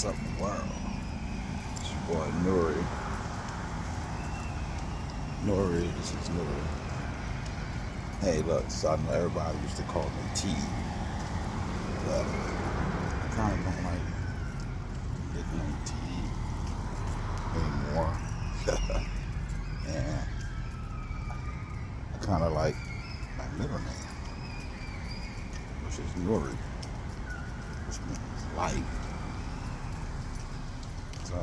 What's up, world? It's your boy Nuri. Nuri, this is Nuri. Hey, look, so I know everybody used to call me T, but I kind of don't like the nickname T anymore. And I kind of like my middle name, which is Nuri, which means light. So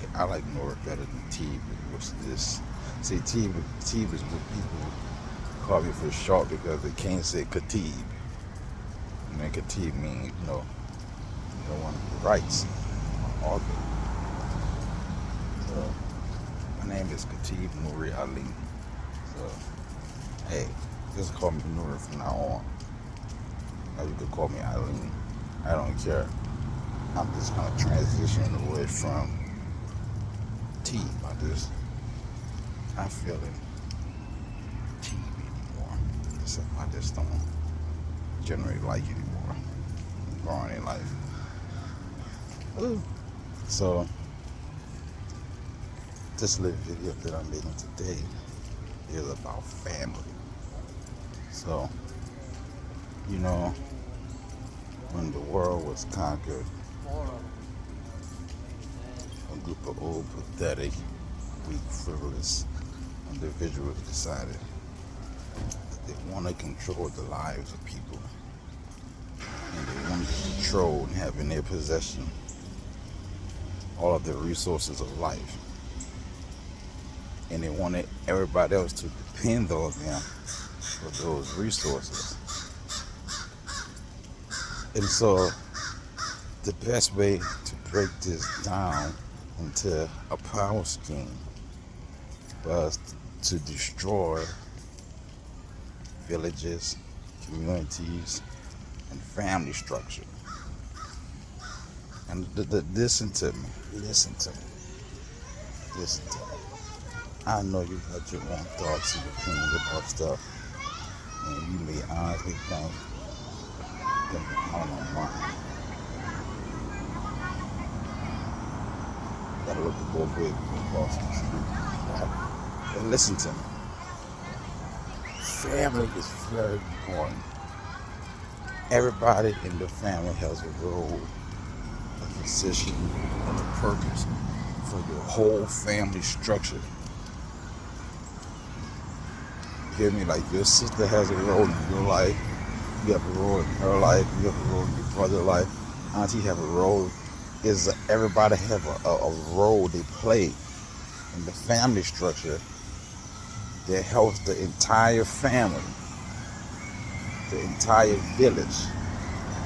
yeah, I like Nuri better than T, which is see T is what people call me for short because they can't say Khatib. And then Khatib means, you know, one who writes, author. So my name is Khatib Nuri Ali. So hey, just call me Nuri from now on. Or you could call me Eileen. I don't care. I'm just gonna transition away from T. I feel it T anymore. I just don't generally like anymore. Growing in life. Ooh. So this little video that I'm making today is about family. So, you know, when the world was conquered, a group of old, pathetic, weak, frivolous individuals decided that they want to control the lives of people. And they wanted to control and have in their possession all of the resources of life. And they wanted everybody else to depend on them for those resources. And so the best way to break this down into a power scheme was to destroy villages, communities, and family structure. And listen to me. I know you got your own thoughts and opinions about stuff, and you may honestly think I don't know mine. Gotta look at both ways across the street. But listen to me. Family is very important. Everybody in the family has a role, a position, and a purpose for your whole family structure. You hear me? Like your sister has a role in your life, you have a role in her life, you have a role in your brother's life, auntie have a role. Everybody have a role they play in the family structure that helps the entire family, the entire village,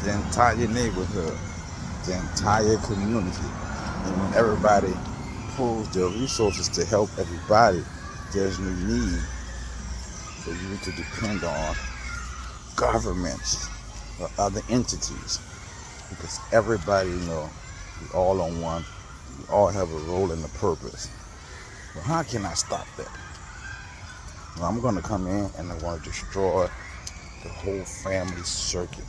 the entire neighborhood, the entire community. And when everybody pulls their resources to help everybody, there's no need for you to depend on governments or other entities, because everybody know we all on one, we all have a role and a purpose. Well, how can I stop that? Well, I'm going to come in and I want to destroy the whole family circuit.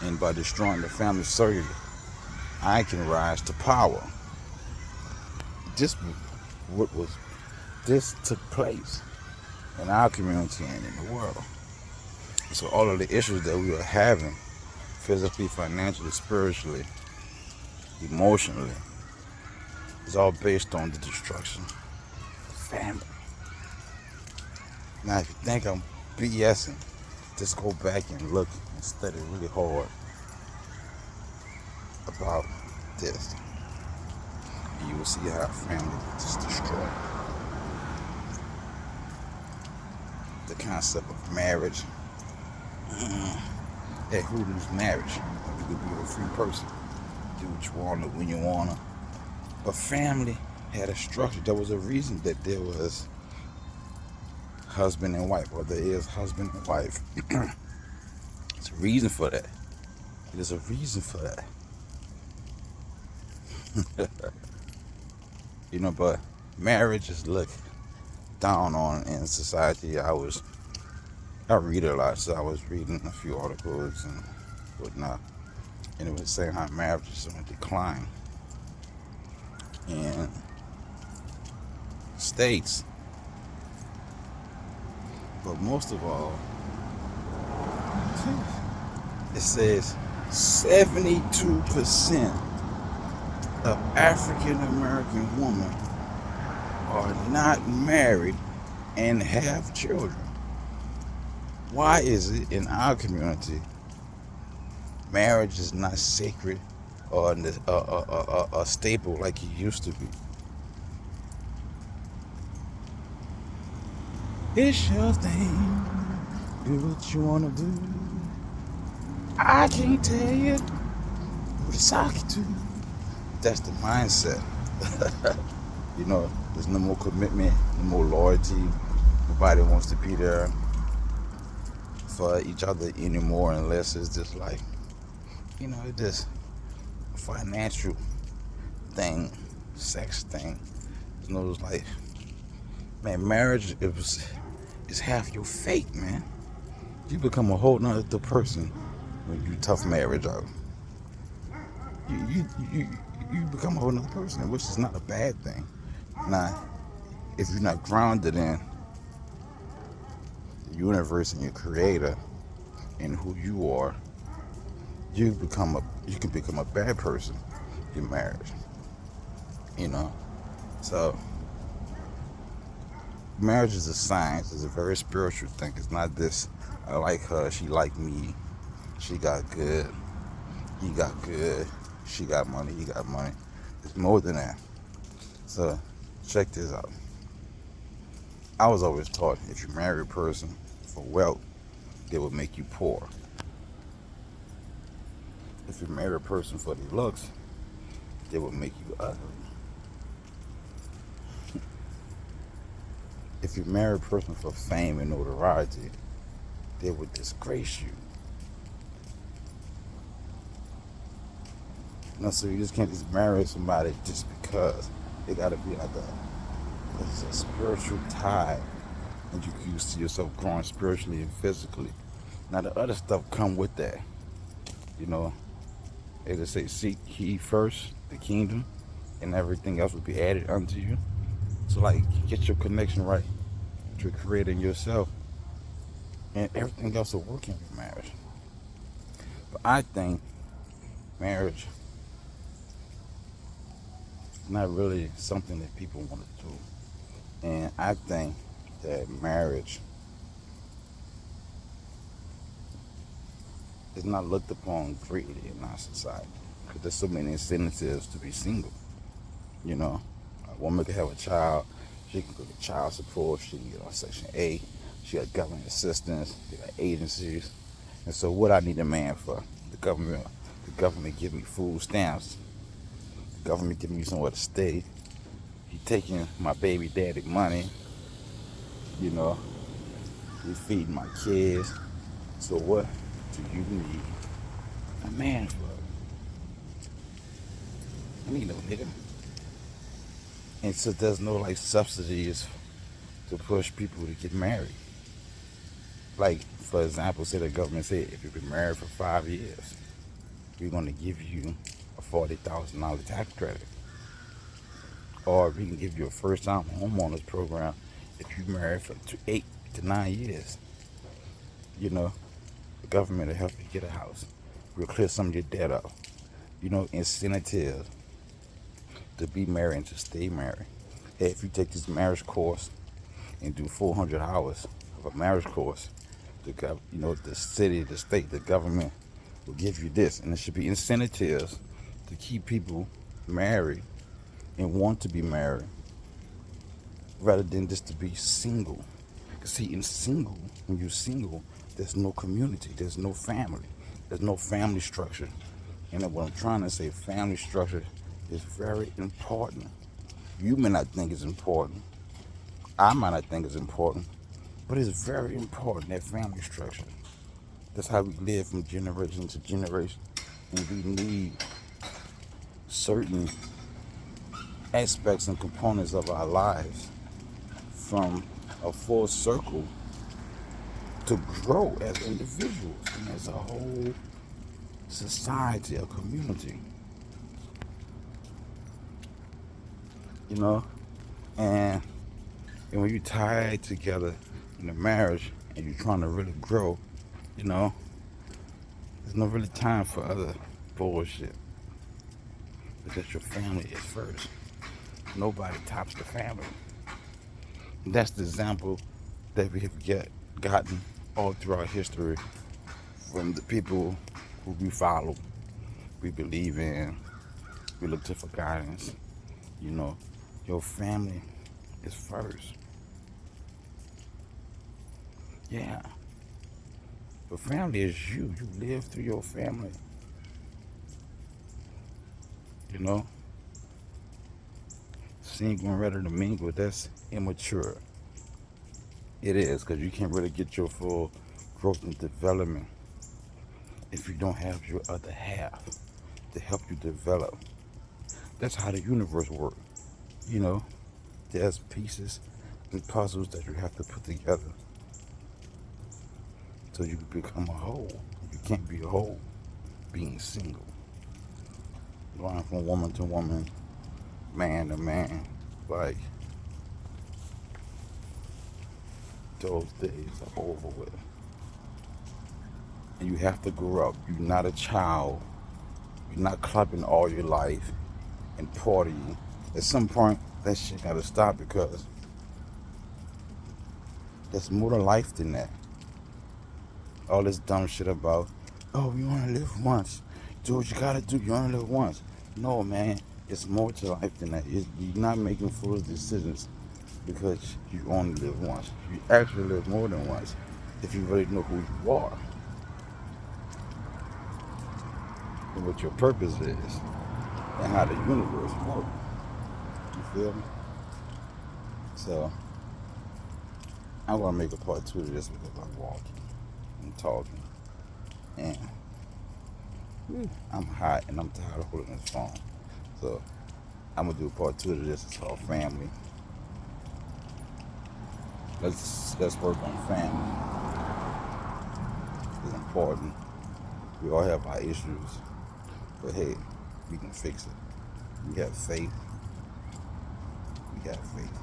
And by destroying the family circuit, I can rise to power. This took place in our community and in the world. So all of the issues that we were having, physically, financially, spiritually, emotionally, is all based on the destruction of family. Now, if you think I'm BSing, just go back and look and study really hard about this. And you will see how family is destroyed. The concept of marriage. Hey, who needs marriage? You could be a free person. Do what you want to when you want to. But family had a structure. There was a reason that there was husband and wife, or there is husband and wife. There's a reason for that. There's a reason for that. But marriage is looked down on in society. I read a lot, so I was reading a few articles and whatnot. and it was saying how marriage is on decline in states. But most of all, it says 72% of African American women are not married and have children. Why is it in our community marriage is not sacred or a staple like it used to be? It's your thing. Do what you wanna do. I can't tell you who to sock it to. That's the mindset. You know, there's no more commitment, no more loyalty. Nobody wants to be there for each other anymore unless it's just like, you know, it's just a financial thing, sex thing. You know, it's like, man, marriage is half your fate, man. You become a whole nother person when you tough marriage out. You become a whole nother person, which is not a bad thing. Now, if you're not grounded in the universe and your creator and who you are, you can become a bad person in marriage. You know? So marriage is a science, it's a very spiritual thing. It's not this, I like her, she like me, she got good, he got good, she got money, he got money. It's more than that. So check this out. I was always taught if you marry a person for wealth, they will make you poor. If you marry a person for their looks, they will make you ugly. If you marry a person for fame and notoriety, they would disgrace you. No, so you just can't just marry somebody just because. It gotta be like a spiritual tie, and you see yourself growing spiritually and physically. Now the other stuff come with that. You know, they just say seek ye first the kingdom, and everything else will be added unto you. So like, get your connection right to creating yourself, and everything else will work in your marriage. But I think marriage is not really something that people want to do. And I think that marriage is not looked upon greatly in our society because there's so many incentives to be single. You know, a woman can have a child, she can go to child support, she can get on Section 8, she got government assistance, they got agencies. And so what I need a man for? The government give me food stamps. The government give me somewhere to stay. He taking my baby daddy money. You know, he feeding my kids. So what do you need a man for? I need no nigga. And so there's no like subsidies to push people to get married. Like, for example, say the government said if you've been married for 5 years, we're going to give you a $40,000 tax credit. Or we can give you a first-time homeowners program if you married for 8 to 9 years. You know, the government will help you get a house. We'll clear some of your debt up. You know, incentives to be married and to stay married. Hey, if you take this marriage course and do 400 hours of a marriage course, the city, the state, the government will give you this. And there should be incentives to keep people married and want to be married rather than just to be single. Because see, when you're single, there's no community, there's no family, there's no family structure. And what I'm trying to say, family structure is very important. You may not think it's important. I might not think it's important, but it's very important, that family structure. That's how we live from generation to generation. And we need certain aspects and components of our lives from a full circle to grow as individuals and as a whole society, a community, you know. And when you tie it together in a marriage and you're trying to really grow, you know, there's no really time for other bullshit because your family is first. Nobody tops the family. And that's the example that we have gotten all throughout history from the people who we follow, we believe in, we look to for guidance. You know, your family is first. Yeah. Your family is you. You live through your family. You know, single and ready to mingle, that's immature. It is, because you can't really get your full growth and development if you don't have your other half to help you develop. That's how the universe works. You know, there's pieces and puzzles that you have to put together so you can become a whole. You can't be a whole being single. Going from woman to woman, man to man, like those days are over with. And you have to grow up. You're not a child. You're not clubbing all your life and partying. At some point, that shit gotta stop because there's more to life than that. All this dumb shit about, oh, you only live once. Do what you gotta do. You only live once. No, man. It's more to life than that. You're not making foolish decisions because you only live once. You actually live more than once if you really know who you are and what your purpose is and how the universe works. You feel me? So, I'm gonna make a part 2 of this because I'm walking and talking. And I'm hot and I'm tired of holding this phone. So, I'm gonna do part 2 of this. It's called family. Let's work on family. It's important. We all have our issues, but hey, we can fix it. We have faith. We got faith.